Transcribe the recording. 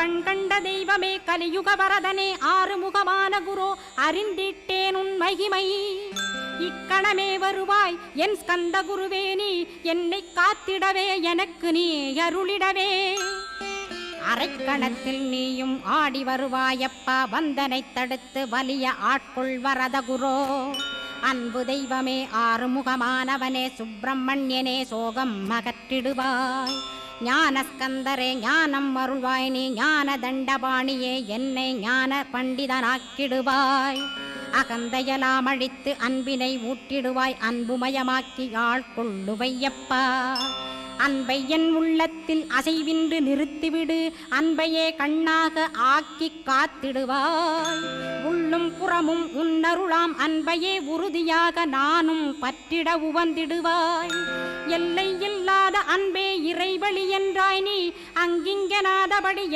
கண் கண்ட தெய்வமே கலியுக வரதனே ஆறுமுகமான குரு அறிந்திட்டேன் உன் மகிமை இக்கணமே வருவாய் என் ஸ்கந்த குருவே நீ என்னை காத்திடவே எனக்கு நீ அருளிடவே அரைக்கணத்தில் நீயும் ஆடி வருவாயப்பா வந்தனை தடுத்து வலிய ஆட்கொள் வரத குரோ அன்பு தெய்வமே ஆறுமுகமானவனே சுப்பிரமணியனே சோகம் அகற்றிடுவாய் ஞானஸ்கந்தரே ஞானம் அருள்வாய் நீ ஞான தண்டபாணியே என்னை ஞான பண்டிதனாக்கிடுவாய் அகந்தையலாம் அழித்து அன்பினை ஊட்டிடுவாய் அன்புமயமாக்கி ஆட்கொள்ளுவையப்பா அன்பை என் உள்ளத்தில் அசைவின்று நிறுத்திவிடு அன்பையே கண்ணாக ஆக்கி காத்திடுவாய் உள்ளும் புறமும் உன்னருளாம் அன்பையே உறுதியாக நானும் பற்றிட உவந்திடுவாய் எல்லை இல்லாத அன்பே இறைவழி என்றாய் நீ அங்கிங்கனாதபடி